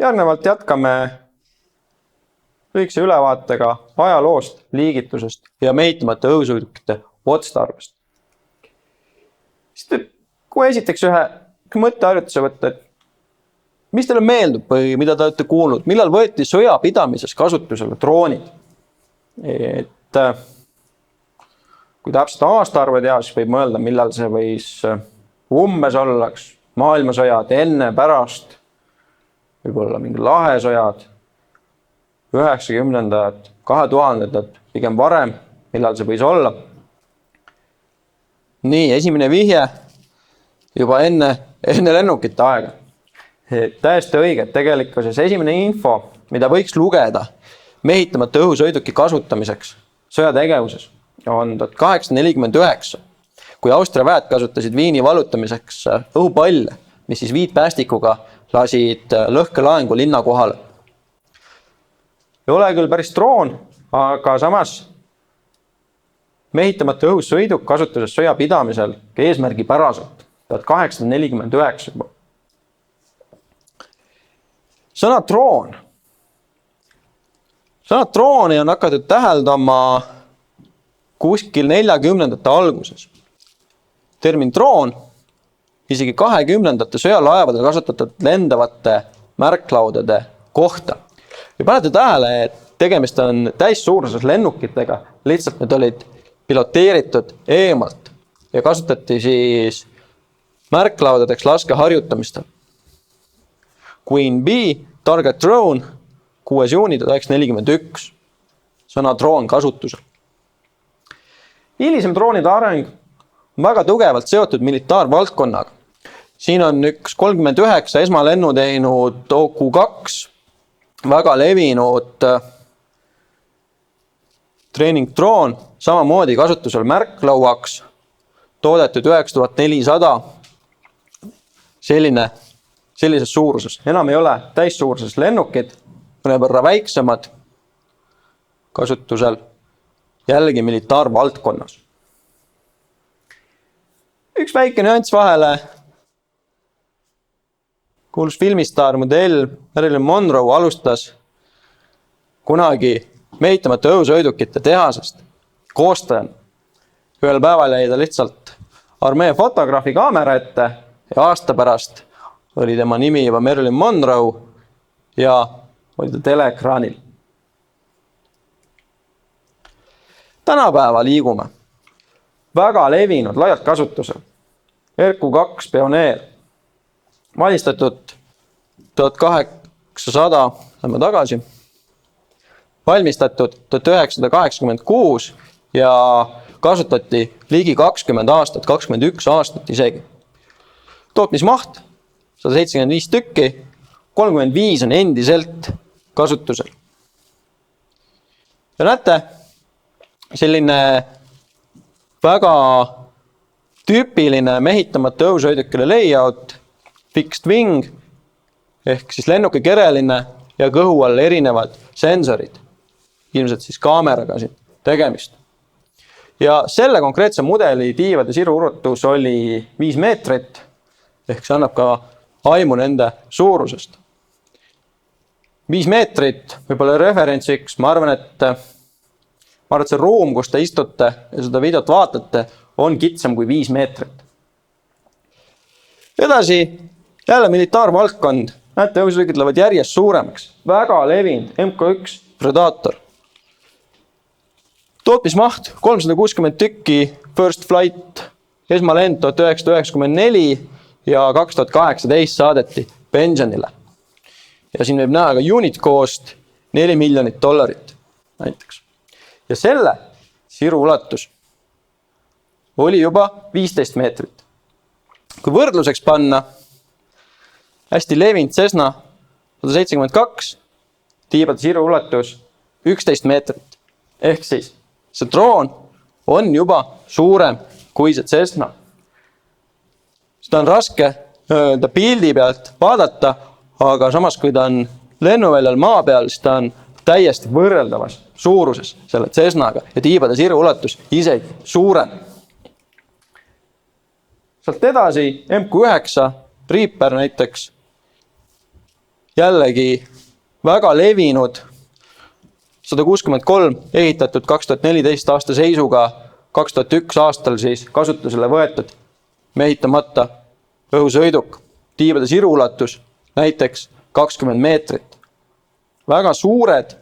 Järgnevalt jätkame lühikese ülevaatega ajaloost, liigitusest ja mehitamata õhusõidukite otstarbest. Kui esiteks ühe mõtteharjutuse võtta, et mis teile meeldub või mida te olete kuulnud, millal võeti sõjapidamises kasutusele droonid? Kui täpselt aastaarvu teha, siis võib mõelda, millal see võis umbes olla, maailmasõjad enne, pärast, võib-olla mingi lahesõjad, 90-ndad, 2000-ndad, pigem varem, millal see võis olla. Nii, esimene vihje juba enne lennukite aega. Täiesti õige, et tegelikkuses esimene info, mida võiks lugeda mehitamata õhusõiduki kasutamiseks sõjategevuses, on 1849, kui Austria väed kasutasid Viini vallutamiseks õhupalle, mis siis viitpäästikuga lasid lõhkelaengu linna kohale. Ei ole küll päris droon, aga samas mehitamata õhusõiduk kasutuses sõjapidamisel eesmärgipäraselt 1849 juba. Sõna drooni on hakatud täheldama kuskil 40-ndate alguses. Termin droon isegi 20-ndate sõjalaevadel kasutatud lendavate märklaudade kohta. Ja panete tähele, et tegemist on täissuurses lennukitega, lihtsalt need olid piloteeritud eemalt ja kasutati siis märklaudadeks laskeharjutamistel. Queen Bee, Target Drone, 6. juuni 1941, sõna droon kasutusel. Hilisem droonide areng on väga tugevalt seotud militaarvaldkonnaga. Siin on üks 39 esmalennu teinud OQ-2, väga levinud treeningdroon, samamoodi kasutusel märklauaks, toodetud 9400, sellises suuruses. Enam ei ole täissuurses lennukid, mõnevõrra väiksemad kasutusel jällegi militaarvaldkonnas. Üks väike nüanss vahele. Kuulus filmistaar modell Marilyn Monroe alustas kunagi mehitamata õhusõidukite tehasest koostajana. Ühel päeval jäi ta lihtsalt armee fotograafi kaamera ette ja aasta pärast oli tema nimi juba Marilyn Monroe ja oli ta teleekraanil. Tänapäeva liigume. Väga levinud, laialt kasutusel. RQ-2 Pioneer. Valmistatud 1800, lähme tagasi. Valmistatud 1986 ja kasutati ligi 20 aastat, 21 aastat isegi. Tootmismaht 175 tükki, 35 on endiselt kasutusel. Ja näete, selline väga tüüpiline mehitamata õhusõidukile layout, fixed wing, ehk siis lennuki kereline ja kõhu all erinevad sensorid. Ilmselt siis kaameraga siin tegemist. Ja selle konkreetse mudeli tiivade siruulatus oli 5 meetrit, ehk see annab ka aimu nende suurusest. 5 meetrit, võib-olla referentsiks, ma arvan, et see ruum, kus te istute ja seda videot vaatate, on kitsam kui 5 meetrit. Edasi, jälle militaarvaldkond. Näete, õhusõidukid lähevad järjest suuremaks. Väga levinud MK1 Predator. Tootmismaht 360 tükki, First Flight, esmalend 1994 ja 2018 saadeti pensionile. Ja siin võib näha ka unit cost $4 miljonit näiteks. Ja selle siruulatus oli juba 15 meetrit. Kui võrdluseks panna, hästi levinud Cessna 172, tiibade siruulatus 11 meetrit. Ehk siis see droon on juba suurem kui see Cessna. Seda on raske pildi pealt vaadata, aga samas kui ta on lennuväljal maa peal, siis ta on täiesti võrreldavas suuruses selle Cessnaga ja tiibade siruulatus isegi suurem. Sealt edasi MQ9 Reaper näiteks jällegi väga levinud, 163 ehitatud 2014 aasta seisuga, 2001 aastal siis kasutusele võetud mehitamata õhusõiduk, tiibade siruulatus näiteks 20 meetrit. Väga suured,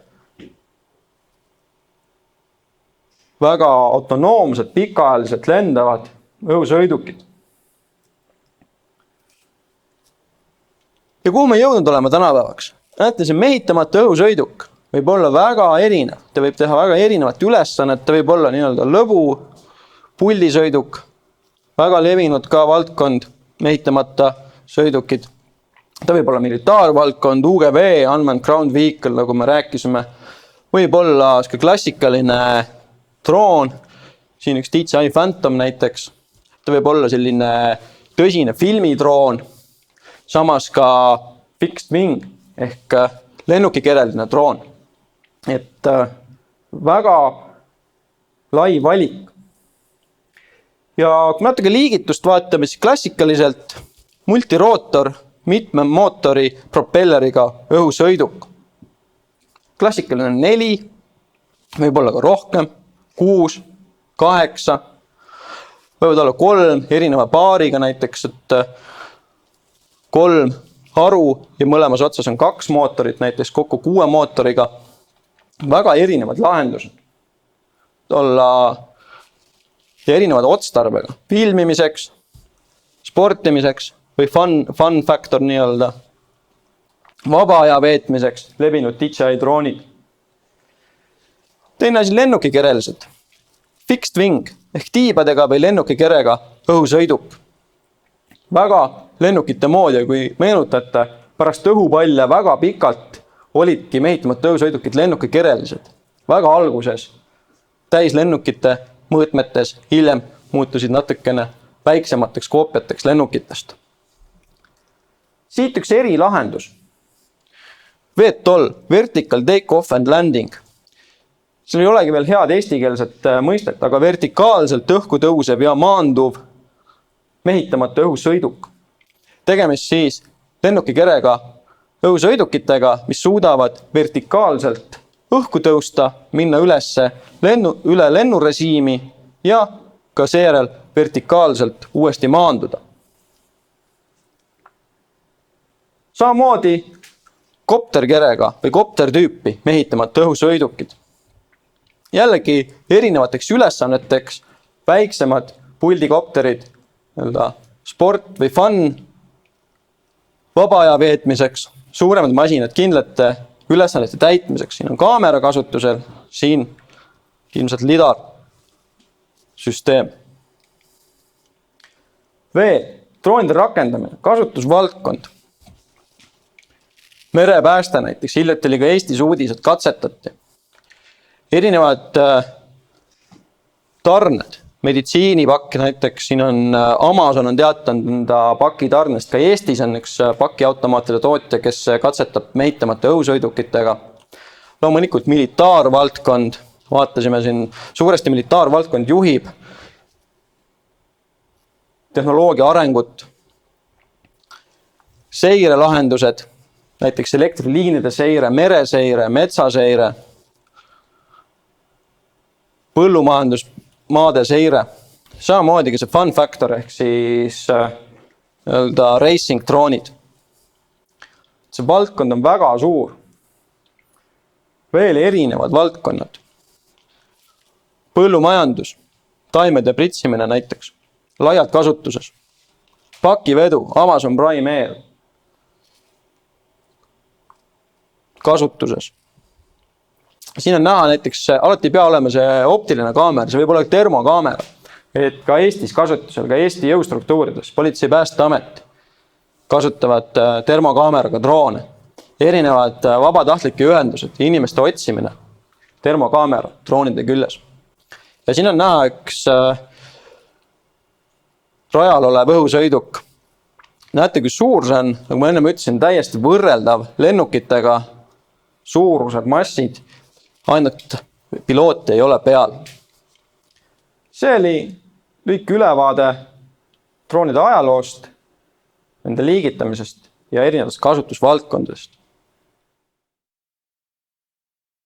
väga autonoomsed, pikaajaliselt lendavad õhusõidukid. Ja kuhu me jõudnud olema tänapäevaks? Näete, see mehitamata õhusõiduk võib olla väga erinev. Ta võib teha väga erinevat ülesannet, ta võib olla nii-öelda lõbu, puldisõiduk, väga levinud ka valdkond, mehitamata sõidukid. Ta võib olla militaarvaldkond, UGV, Unmanned Ground Vehicle, nagu me rääkisime. Võib olla klassikaline droon, siin üks DJI Phantom näiteks. Ta võib olla selline tõsine filmidroon, samas ka fixed wing ehk lennukikereline droon. Et väga lai valik. Ja kui natuke liigitust vaatame, siis klassikaliselt multirootor, mitme mootori propelleriga õhusõiduk. Klassikaline 4, võib olla ka rohkem, 6, 8, võivad olla 3 erineva paariga näiteks, et 3 haru ja mõlemas otsas on 2 mootorit, näiteks kokku 6 mootoriga. Väga erinevad lahendused. Olla ja erinevad otstarbega. Filmimiseks, sportimiseks või fun factor nii-öelda. Vaba aja veetmiseks levinud DJI droonid. Teine asi lennukikerelised. Fixed wing ehk tiibadega või lennukikerega õhusõiduk. Väga lennukite moodi, kui meenutate, pärast õhupalja väga pikalt olidki mehitamata õhusõidukid lennukikerelised. Väga alguses täislennukite mõõtmetes, hiljem muutusid natukene väiksemateks koopiateks lennukitest. Siit üks erilahendus. VTOL, Vertical Take Off and Landing. Seal ei olegi veel head eestikeelset mõistet, aga vertikaalselt õhku tõusev ja maanduv mehitamata õhusõiduk. Tegemist siis lennukikerega õhusõidukitega, mis suudavad vertikaalselt õhku tõusta, minna üle lennurežiimi ja ka seejärel vertikaalselt uuesti maanduda. Samamoodi kopterkerega või koptertüüpi mehitamata õhusõidukid. Jällegi erinevateks ülesanneteks väiksemad puldikopterid, sport või fun, vaba aja veetmiseks, suuremad masinad kindlate ülesannete täitmiseks. Siin on kaamera kasutusel, siin ilmselt lidar süsteem. Droonide rakendamine, kasutusvaldkond. Merepääste näiteks, hiljuti oli ka Eestis uudis, et katsetati. Erinevad tarned, meditsiinipakk näiteks, siin on Amazon on teatanud enda pakitarnest, ka Eestis on üks pakiautomaatide tootja, kes katsetab mehitamata õhusõidukitega. Loomulikult militaarvaldkond, vaatasime siin, suuresti militaarvaldkond juhib tehnoloogia arengut, seirelahendused, näiteks elektriliinide seire, mereseire, metsaseire, põllumajandusmaade seire, samamoodi ka see fun factor ehk siis racing droonid. See valdkond on väga suur. Veel erinevad valdkonnad. Põllumajandus, taimede pritsimine näiteks, laialt kasutuses. Pakivedu, Amazon Prime Air kasutuses. Siin on näha näiteks, alati ei pea olema see optiline kaamer, see võib olla termokaamera. Et ka Eestis kasutusel, ka Eesti jõustruktuurides, Politsei- ja Päästeamet kasutavad termokaameraga droone. Erinevad vabatahtlike ühendused, inimeste otsimine, termokaamera droonide küljes. Ja siin on näha üks rajal olev õhusõiduk. Näete, kui suur see on, nagu ma enne ütlesin, täiesti võrreldav lennukitega, suurused massid, ainult pilooti ei ole peal. See oli lühike ülevaade droonide ajaloost, nende liigitamisest ja erinevatest kasutusvaldkondadest.